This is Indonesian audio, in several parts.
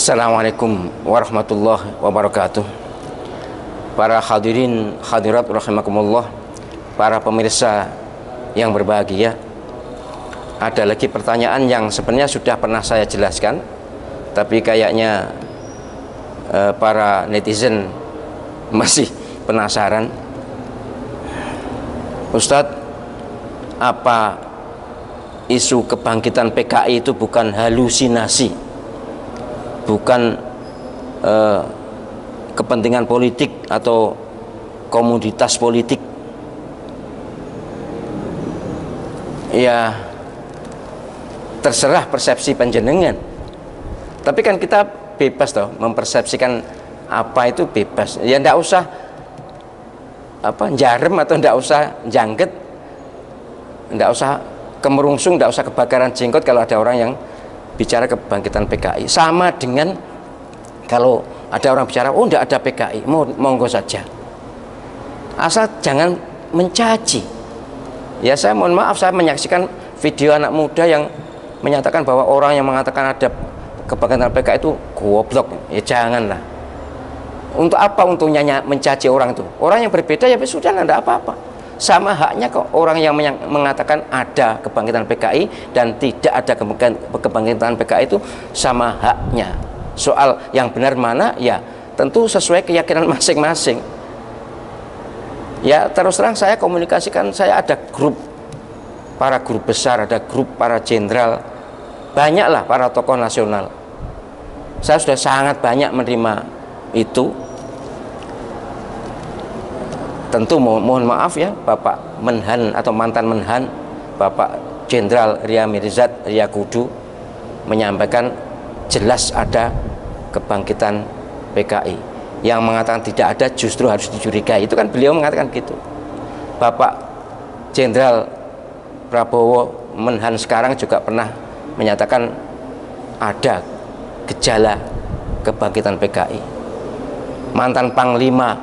Assalamualaikum warahmatullahi wabarakatuh. Para hadirin hadirat rahimakumullah, para pemirsa yang berbahagia, ada lagi pertanyaan yang sebenarnya sudah pernah saya jelaskan, tapi kayaknya para netizen masih penasaran. Ustadz, apa isu kebangkitan PKI itu bukan halusinasi, bukan kepentingan politik atau komoditas politik? Ya, terserah persepsi panjenengan. Tapi kan kita bebas toh mempersepsikan apa itu, bebas. Ya ndak usah jarem atau ndak usah jangget, ndak usah kemerungsung, ndak usah kebakaran jenggot kalau ada orang yang bicara kebangkitan PKI. Sama dengan kalau ada orang bicara, oh ndak ada PKI, monggo saja, asal jangan mencaci. Ya, saya mohon maaf, saya menyaksikan video anak muda yang menyatakan bahwa orang yang mengatakan ada kebangkitan PKI itu goblok. Ya janganlah. Untuk apa untungnya mencaci orang itu? Orang yang berbeda ya sudah, nggak ada apa-apa. Sama haknya kok orang yang mengatakan ada kebangkitan PKI dan tidak ada kebangkitan PKI, itu sama haknya. Soal yang benar mana, ya tentu sesuai keyakinan masing-masing. Ya terus terang saya komunikasikan, saya ada grup para guru besar, ada grup para jenderal, banyaklah para tokoh nasional. Saya sudah sangat banyak menerima itu. Tentu mohon maaf ya, Bapak Menhan atau mantan Menhan, Bapak Jenderal Ria Mirzad Riyakudu menyampaikan jelas ada kebangkitan PKI. Yang mengatakan tidak ada justru harus dicurigai. Itu kan beliau mengatakan gitu. Bapak Jenderal Prabowo Menhan sekarang juga pernah menyatakan ada gejala kebangkitan PKI. Mantan Panglima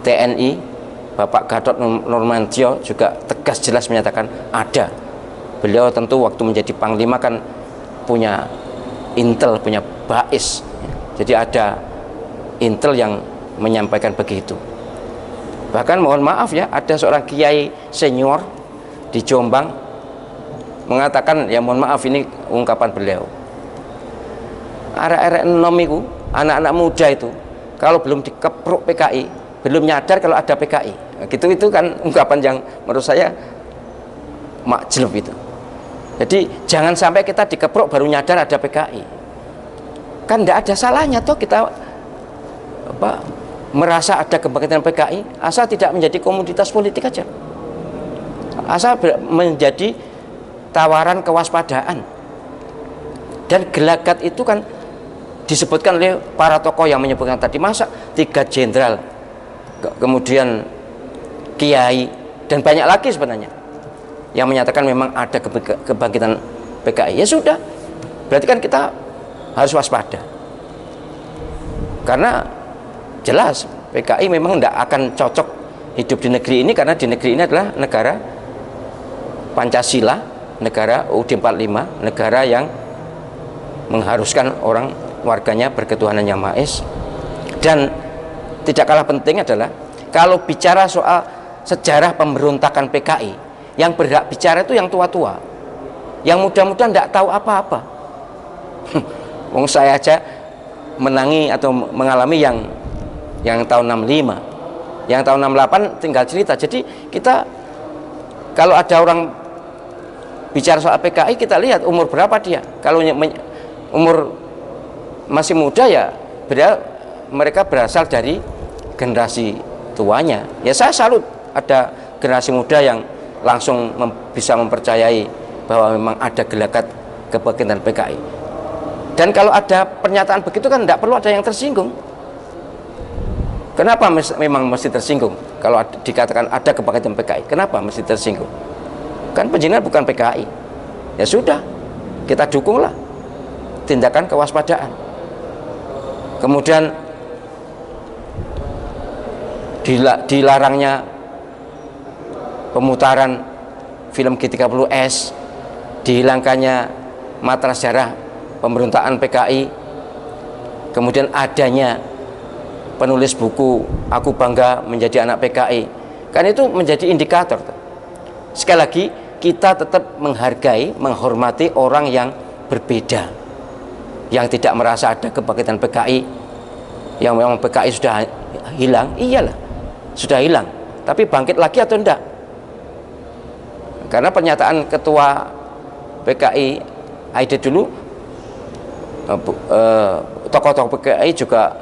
TNI Bapak Gatot Nurmantio juga tegas jelas menyatakan ada. Beliau tentu waktu menjadi panglima kan punya intel, punya bais. Jadi ada intel yang menyampaikan begitu. Bahkan mohon maaf ya, ada seorang kiai senior di Jombang mengatakan, ya mohon maaf ini ungkapan beliau, arek-arek enom itu, anak-anak muda itu kalau belum dikepruk PKI, belum nyadar kalau ada PKI. Itu kan ungkapan yang menurut saya makjlub itu. Jadi jangan sampai kita dikepruk baru nyadar ada PKI. Kan tidak ada salahnya toh kita merasa ada kebangkitan PKI, asal tidak menjadi komoditas politik aja, asal menjadi tawaran kewaspadaan. Dan gelagat itu kan disebutkan oleh para tokoh yang menyebutkan tadi. Masa 3 jenderal, kemudian kiai, dan banyak lagi sebenarnya yang menyatakan memang ada kebangkitan PKI. Ya sudah, berarti kan kita harus waspada, karena jelas PKI memang tidak akan cocok hidup di negeri ini, karena di negeri ini adalah negara Pancasila, negara UUD 45, negara yang mengharuskan orang warganya berketuhanan yang Maha Esa. Dan tidak kalah penting adalah kalau bicara soal sejarah pemberontakan PKI, yang berhak bicara itu yang tua-tua, yang muda-muda tidak tahu apa-apa. Wong saya aja menangi atau mengalami yang tahun 65, yang tahun 68 tinggal cerita. Jadi kita kalau ada orang bicara soal PKI, kita lihat umur berapa dia. Kalau umur masih muda ya mereka berasal dari generasi tuanya. Ya saya salut ada generasi muda yang langsung bisa mempercayai bahwa memang ada gelagat kebangkitan PKI. Dan kalau ada pernyataan begitu kan tidak perlu ada yang tersinggung. Kenapa memang mesti tersinggung kalau dikatakan ada kebangkitan PKI? Kenapa mesti tersinggung? Kan penjenengan bukan PKI. Ya sudah, kita dukunglah tindakan kewaspadaan. Kemudian dilarangnya pemutaran film G30S, dihilangkannya matra sejarah pemberontakan PKI, kemudian adanya penulis buku Aku Bangga Menjadi Anak PKI, kan itu menjadi indikator. Sekali lagi, kita tetap menghargai, menghormati orang yang berbeda, yang tidak merasa ada kebangkitan PKI, yang memang PKI sudah hilang. Iyalah, sudah hilang, tapi bangkit lagi atau enggak? Karena pernyataan ketua PKI Aidit dulu, tokoh-tokoh PKI juga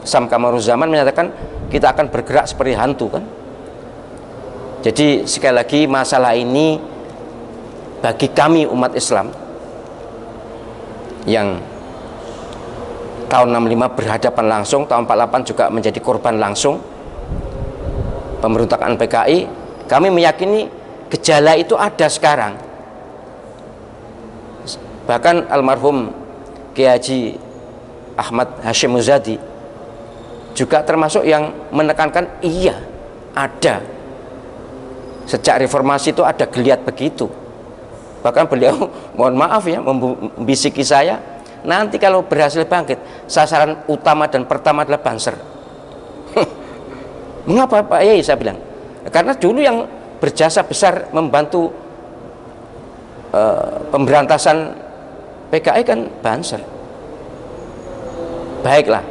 Sam Kamaruzzaman menyatakan kita akan bergerak seperti hantu, kan. Jadi sekali lagi, masalah ini bagi kami umat Islam yang tahun 65 berhadapan langsung, tahun 48 juga menjadi korban langsung pemberontakan PKI, kami meyakini gejala itu ada sekarang. Bahkan almarhum Kiai Haji Ahmad Hashim Muzadi juga termasuk yang menekankan iya ada. Sejak reformasi itu ada geliat begitu. Bahkan beliau mohon maaf ya membisiki saya, nanti kalau berhasil bangkit, sasaran utama dan pertama adalah Banser. Mengapa Pak Yai? Saya bilang, karena dulu yang berjasa besar membantu pemberantasan PKI kan Banser. Baiklah,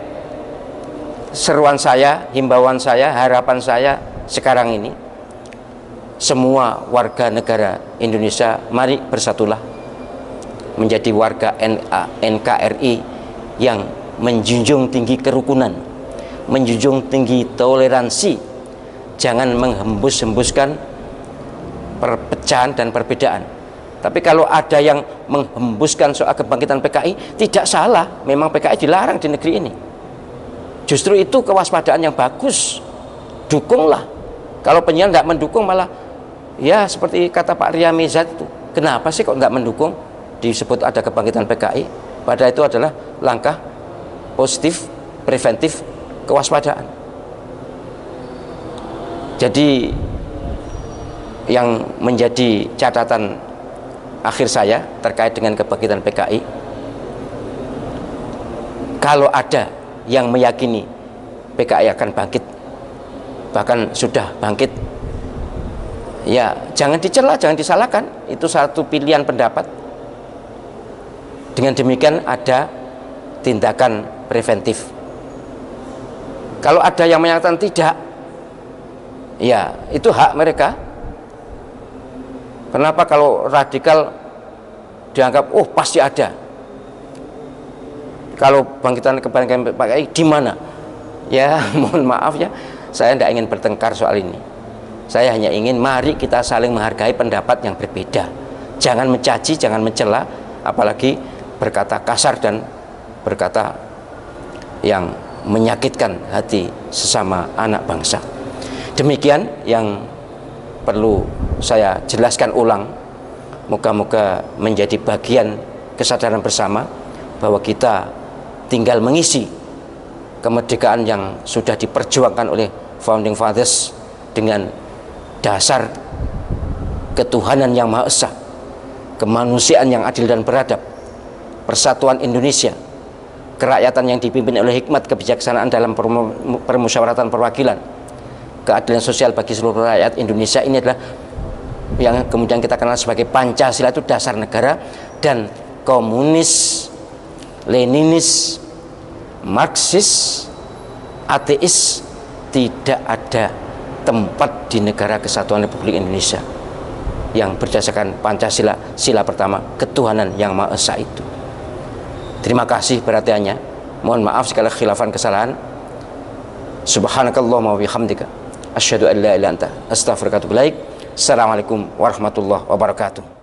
seruan saya, himbauan saya, harapan saya sekarang ini, semua warga negara Indonesia, mari bersatulah menjadi warga NKRI yang menjunjung tinggi kerukunan, menjunjung tinggi toleransi, jangan menghembus-hembuskan perpecahan dan perbedaan. Tapi kalau ada yang menghembuskan soal kebangkitan PKI, tidak salah, memang PKI dilarang di negeri ini. Justru itu kewaspadaan yang bagus, dukunglah. Kalau penyiar nggak mendukung, malah ya seperti kata Pak Ria Mizat itu, kenapa sih kok nggak mendukung disebut ada kebangkitan PKI? Padahal itu adalah langkah positif, preventif, kewaspadaan. Jadi yang menjadi catatan akhir saya terkait dengan kebangkitan PKI, kalau ada yang meyakini PKI akan bangkit, bahkan sudah bangkit, ya jangan dicela, jangan disalahkan, itu satu pilihan pendapat. Dengan demikian ada tindakan preventif. Kalau ada yang menyatakan tidak, ya itu hak mereka. Kenapa kalau radikal dianggap oh pasti ada, kalau bangkitan kebangkitan PKI di mana? Ya mohon maaf ya, saya tidak ingin bertengkar soal ini. Saya hanya ingin mari kita saling menghargai pendapat yang berbeda. Jangan mencaci, jangan mencela, apalagi berkata kasar dan berkata yang menyakitkan hati sesama anak bangsa. Demikian yang perlu saya jelaskan ulang. Moga-moga menjadi bagian kesadaran bersama bahwa kita tinggal mengisi kemerdekaan yang sudah diperjuangkan oleh Founding Fathers dengan dasar ketuhanan yang Maha Esa, kemanusiaan yang adil dan beradab, persatuan Indonesia, kerakyatan yang dipimpin oleh hikmat kebijaksanaan dalam permusyawaratan perwakilan, keadilan sosial bagi seluruh rakyat Indonesia. Ini adalah yang kemudian kita kenal sebagai Pancasila, itu dasar negara. Dan komunis, Leninis, Marxis, ateis tidak ada tempat di negara kesatuan Republik Indonesia yang berdasarkan Pancasila, sila pertama, ketuhanan yang Maha Esa itu. Terima kasih perhatiannya. Mohon maaf segala khilafan kesalahan. Subhanakallahumma wa bihamdika asyhadu an la ilaha illa anta astaghfiruka wa atubu ilaik. Assalamualaikum warahmatullahi wabarakatuh.